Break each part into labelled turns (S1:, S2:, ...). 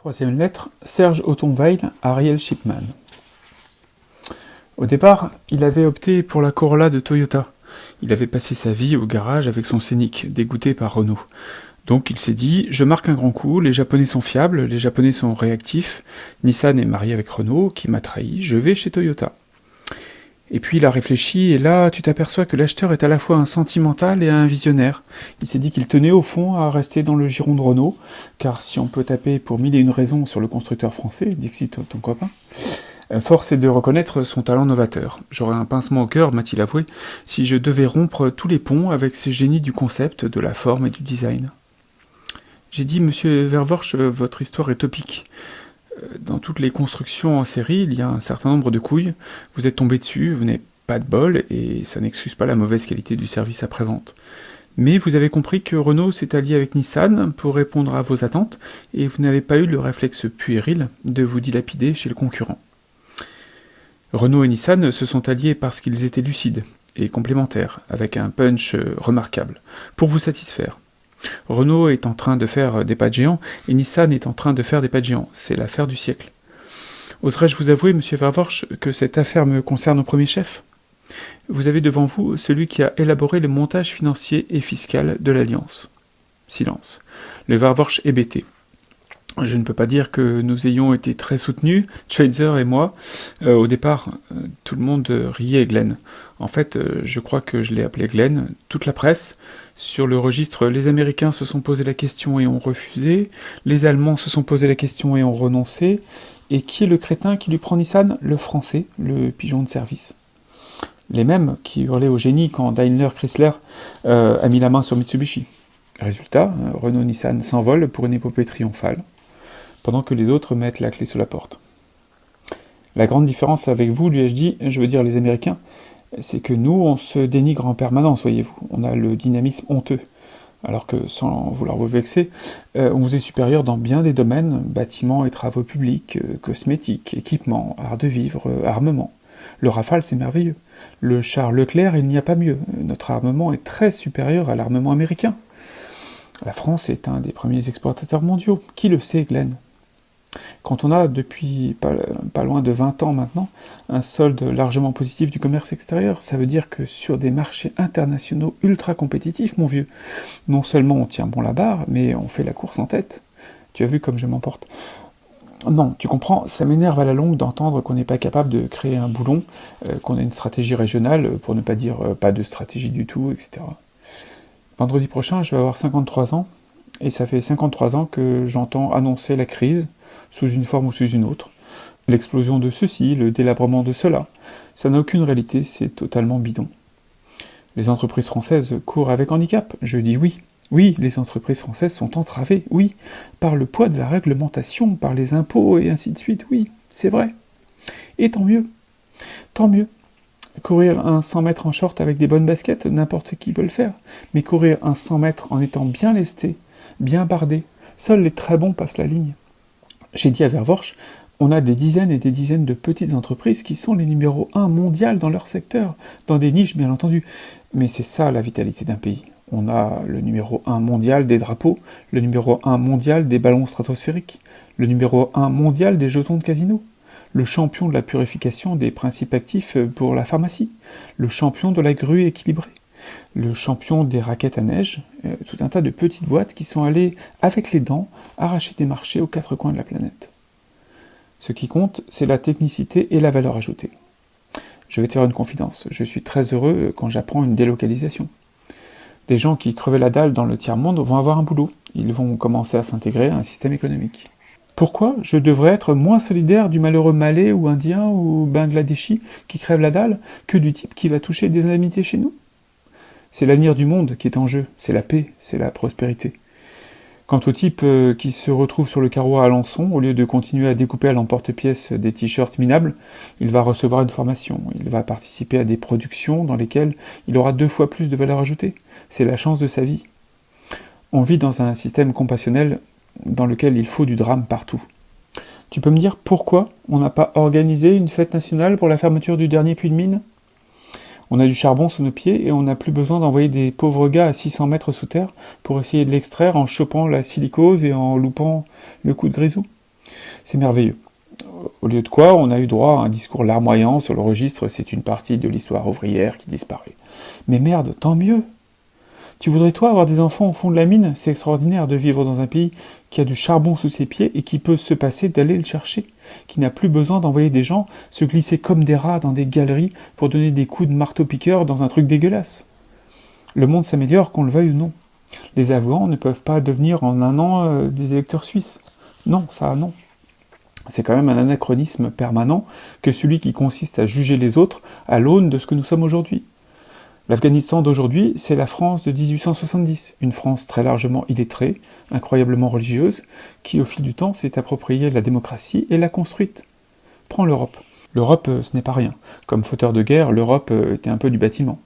S1: Troisième lettre, Serge Othonweil, Ariel Shipman. Au départ, il avait opté pour la Corolla de Toyota. Il avait passé sa vie au garage avec son Scénic, dégoûté par Renault. Donc il s'est dit, je marque un grand coup, les Japonais sont fiables, les Japonais sont réactifs, Nissan est marié avec Renault, qui m'a trahi, je vais chez Toyota. Et puis il a réfléchi, et là tu t'aperçois que l'acheteur est à la fois un sentimental et un visionnaire. Il s'est dit qu'il tenait au fond à rester dans le giron de Renault, car si on peut taper pour mille et une raisons sur le constructeur français, Dixit ton copain, force est de reconnaître son talent novateur. J'aurais un pincement au cœur, m'a-t-il avoué, si je devais rompre tous les ponts avec ces génies du concept, de la forme et du design. J'ai dit, monsieur Verworsch, votre histoire est topique. Dans toutes les constructions en série, il y a un certain nombre de couilles. Vous êtes tombé dessus, vous n'avez pas de bol, et ça n'excuse pas la mauvaise qualité du service après-vente. Mais vous avez compris que Renault s'est allié avec Nissan pour répondre à vos attentes, et vous n'avez pas eu le réflexe puéril de vous dilapider chez le concurrent. Renault et Nissan se sont alliés parce qu'ils étaient lucides et complémentaires, avec un punch remarquable, pour vous satisfaire. Renault est en train de faire des pas de géant, et Nissan est en train de faire des pas de géant. C'est l'affaire du siècle. Oserais-je vous avouer, monsieur Verworsch, que cette affaire me concerne au premier chef ? Vous avez devant vous celui qui a élaboré le montage financier et fiscal de l'Alliance. Silence. Le Verworsch est bêté. Je ne peux pas dire que nous ayons été très soutenus, Schweitzer et moi. Au départ, tout le monde riait Glenn. En fait, je crois que je l'ai appelé Glenn. Toute la presse, sur le registre, les Américains se sont posé la question et ont refusé, les Allemands se sont posé la question et ont renoncé, et qui est le crétin qui lui prend Nissan ? Le Français, le pigeon de service. Les mêmes qui hurlaient au génie quand Daimler Chrysler a mis la main sur Mitsubishi. Résultat, Renault-Nissan s'envole pour une épopée triomphale, pendant que les autres mettent la clé sous la porte. La grande différence avec vous, lui ai-je dit, je veux dire les Américains, c'est que nous, on se dénigre en permanence, voyez-vous. On a le dynamisme honteux. Alors que, sans vouloir vous vexer, on vous est supérieur dans bien des domaines, bâtiments et travaux publics, cosmétiques, équipements, art de vivre, armement. Le Rafale, c'est merveilleux. Le char Leclerc, il n'y a pas mieux. Notre armement est très supérieur à l'armement américain. La France est un des premiers exportateurs mondiaux. Qui le sait, Glenn ? Quand on a, depuis pas loin de 20 ans maintenant, un solde largement positif du commerce extérieur, ça veut dire que sur des marchés internationaux ultra compétitifs, mon vieux, non seulement on tient bon la barre, mais on fait la course en tête. Tu as vu comme je m'emporte. Non, tu comprends, ça m'énerve à la longue d'entendre qu'on n'est pas capable de créer un boulon, qu'on a une stratégie régionale, pour ne pas dire pas de stratégie du tout, etc. Vendredi prochain, je vais avoir 53 ans, et ça fait 53 ans que j'entends annoncer la crise, sous une forme ou sous une autre, l'explosion de ceci, le délabrement de cela. Ça n'a aucune réalité, c'est totalement bidon. Les entreprises françaises courent avec handicap, je dis oui. Oui, les entreprises françaises sont entravées, oui, par le poids de la réglementation, par les impôts et ainsi de suite, oui, c'est vrai. Et tant mieux, tant mieux. Courir un 100 mètres en short avec des bonnes baskets, n'importe qui peut le faire. Mais courir un 100 mètres en étant bien lesté, bien bardé, seuls les très bons passent la ligne. J'ai dit à Verworsch, on a des dizaines et des dizaines de petites entreprises qui sont les numéros 1 mondial dans leur secteur, dans des niches bien entendu. Mais c'est ça la vitalité d'un pays. On a le numéro 1 mondial des drapeaux, le numéro 1 mondial des ballons stratosphériques, le numéro 1 mondial des jetons de casino, le champion de la purification des principes actifs pour la pharmacie, le champion de la grue équilibrée, le champion des raquettes à neige, tout un tas de petites boîtes qui sont allées, avec les dents, arracher des marchés aux quatre coins de la planète. Ce qui compte, c'est la technicité et la valeur ajoutée. Je vais te faire une confidence, je suis très heureux quand j'apprends une délocalisation. Des gens qui crevaient la dalle dans le tiers-monde vont avoir un boulot, ils vont commencer à s'intégrer à un système économique. Pourquoi je devrais être moins solidaire du malheureux Malais ou Indien ou Bangladeshi qui crève la dalle que du type qui va toucher des indemnités chez nous ? C'est l'avenir du monde qui est en jeu, c'est la paix, c'est la prospérité. Quant au type qui se retrouve sur le carreau à Alençon, au lieu de continuer à découper à l'emporte-pièce des t-shirts minables, il va recevoir une formation, il va participer à des productions dans lesquelles il aura 2 fois plus de valeur ajoutée. C'est la chance de sa vie. On vit dans un système compassionnel dans lequel il faut du drame partout. Tu peux me dire pourquoi on n'a pas organisé une fête nationale pour la fermeture du dernier puits de mine ? On a du charbon sous nos pieds et on n'a plus besoin d'envoyer des pauvres gars à 600 mètres sous terre pour essayer de l'extraire en chopant la silicose et en loupant le coup de grisou. C'est merveilleux. Au lieu de quoi, on a eu droit à un discours larmoyant sur le registre, c'est une partie de l'histoire ouvrière qui disparaît. Mais merde, tant mieux. Tu voudrais toi avoir des enfants au fond de la mine? C'est extraordinaire de vivre dans un pays qui a du charbon sous ses pieds et qui peut se passer d'aller le chercher, qui n'a plus besoin d'envoyer des gens se glisser comme des rats dans des galeries pour donner des coups de marteau-piqueur dans un truc dégueulasse. Le monde s'améliore qu'on le veuille ou non. Les Afghans ne peuvent pas devenir en un an des électeurs suisses. Non, ça non. C'est quand même un anachronisme permanent que celui qui consiste à juger les autres à l'aune de ce que nous sommes aujourd'hui. L'Afghanistan d'aujourd'hui, c'est la France de 1870, une France très largement illettrée, incroyablement religieuse, qui au fil du temps s'est appropriée la démocratie et l'a construite. Prends l'Europe. L'Europe, ce n'est pas rien. Comme fauteur de guerre, l'Europe était un peu du bâtiment.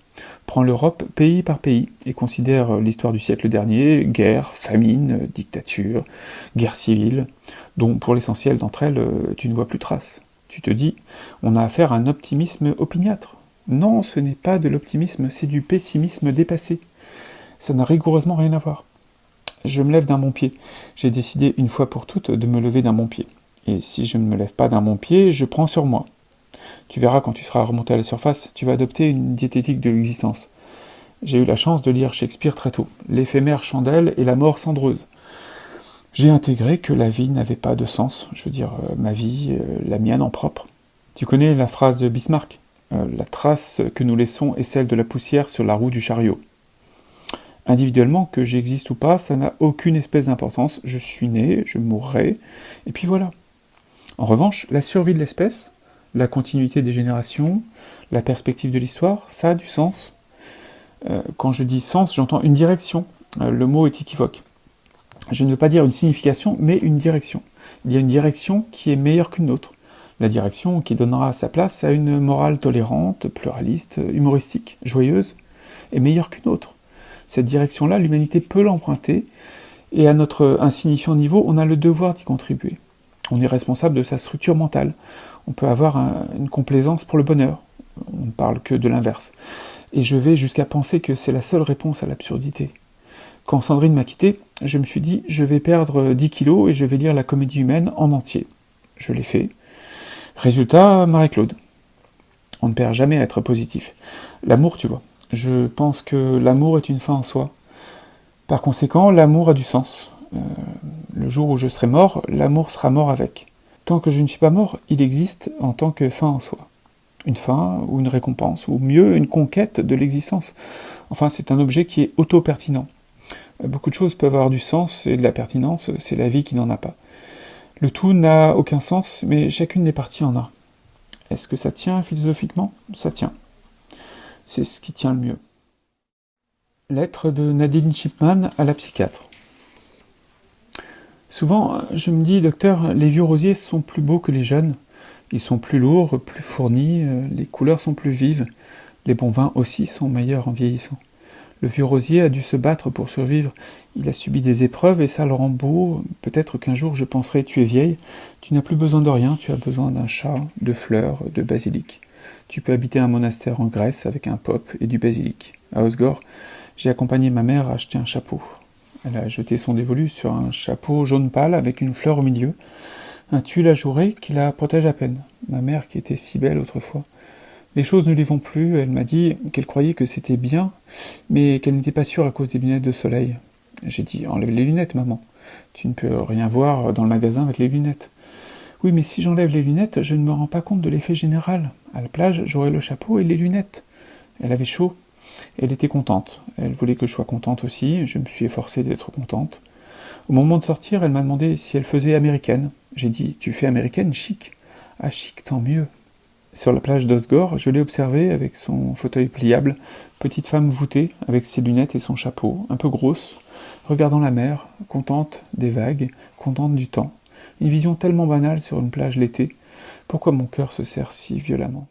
S1: Prends l'Europe pays par pays et considère l'histoire du siècle dernier, guerre, famine, dictature, guerre civile, dont pour l'essentiel d'entre elles, tu ne vois plus trace. Tu te dis, on a affaire à un optimisme opiniâtre. Non, ce n'est pas de l'optimisme, c'est du pessimisme dépassé. Ça n'a rigoureusement rien à voir. Je me lève d'un bon pied. J'ai décidé une fois pour toutes de me lever d'un bon pied. Et si je ne me lève pas d'un bon pied, je prends sur moi. Tu verras quand tu seras remonté à la surface, tu vas adopter une diététique de l'existence. J'ai eu la chance de lire Shakespeare très tôt, l'éphémère chandelle et la mort cendreuse. J'ai intégré que la vie n'avait pas de sens, je veux dire ma vie, la mienne en propre. Tu connais la phrase de Bismarck ? La trace que nous laissons est celle de la poussière sur la roue du chariot. Individuellement, que j'existe ou pas, ça n'a aucune espèce d'importance. Je suis né, je mourrai, et puis voilà. En revanche, la survie de l'espèce, la continuité des générations, la perspective de l'histoire, ça a du sens. Quand je dis sens, j'entends une direction. Le mot est équivoque. Je ne veux pas dire une signification, mais une direction. Il y a une direction qui est meilleure qu'une autre. La direction qui donnera sa place à une morale tolérante, pluraliste, humoristique, joyeuse, est meilleure qu'une autre. Cette direction-là, l'humanité peut l'emprunter, et à notre insignifiant niveau, on a le devoir d'y contribuer. On est responsable de sa structure mentale. On peut avoir une complaisance pour le bonheur. On ne parle que de l'inverse. Et je vais jusqu'à penser que c'est la seule réponse à l'absurdité. Quand Sandrine m'a quitté, je me suis dit, je vais perdre 10 kilos et je vais lire la Comédie humaine en entier. Je l'ai fait. Résultat, Marie-Claude. On ne perd jamais à être positif. L'amour, tu vois. Je pense que l'amour est une fin en soi. Par conséquent, l'amour a du sens. Le jour où je serai mort, l'amour sera mort avec. Tant que je ne suis pas mort, il existe en tant que fin en soi. Une fin ou une récompense, ou mieux, une conquête de l'existence. Enfin, c'est un objet qui est auto-pertinent. Beaucoup de choses peuvent avoir du sens et de la pertinence, c'est la vie qui n'en a pas. Le tout n'a aucun sens, mais chacune des parties en a. Est-ce que ça tient philosophiquement ? Ça tient. C'est ce qui tient le mieux. Lettre de Nadine Chipman à la psychiatre. Souvent, je me dis, docteur, les vieux rosiers sont plus beaux que les jeunes. Ils sont plus lourds, plus fournis, les couleurs sont plus vives. Les bons vins aussi sont meilleurs en vieillissant. Le vieux rosier a dû se battre pour survivre. Il a subi des épreuves et ça le rend beau. Peut-être qu'un jour je penserai, tu es vieille, tu n'as plus besoin de rien, tu as besoin d'un chat, de fleurs, de basilic. Tu peux habiter un monastère en Grèce avec un pop et du basilic. À Osgore, j'ai accompagné ma mère à acheter un chapeau. Elle a jeté son dévolu sur un chapeau jaune pâle avec une fleur au milieu, un tulle ajouré qui la protège à peine. Ma mère qui était si belle autrefois. Les choses ne lui vont plus, elle m'a dit qu'elle croyait que c'était bien, mais qu'elle n'était pas sûre à cause des lunettes de soleil. J'ai dit, enlève les lunettes, maman. Tu ne peux rien voir dans le magasin avec les lunettes. Oui, mais si j'enlève les lunettes, je ne me rends pas compte de l'effet général. À la plage, j'aurai le chapeau et les lunettes. Elle avait chaud. Elle était contente. Elle voulait que je sois contente aussi. Je me suis efforcé d'être contente. Au moment de sortir, elle m'a demandé si elle faisait américaine. J'ai dit, tu fais américaine, chic. Ah, chic, tant mieux. Sur la plage d'Osgore, je l'ai observée avec son fauteuil pliable, petite femme voûtée, avec ses lunettes et son chapeau, un peu grosse, regardant la mer, contente des vagues, contente du temps. Une vision tellement banale sur une plage l'été. Pourquoi mon cœur se serre si violemment ?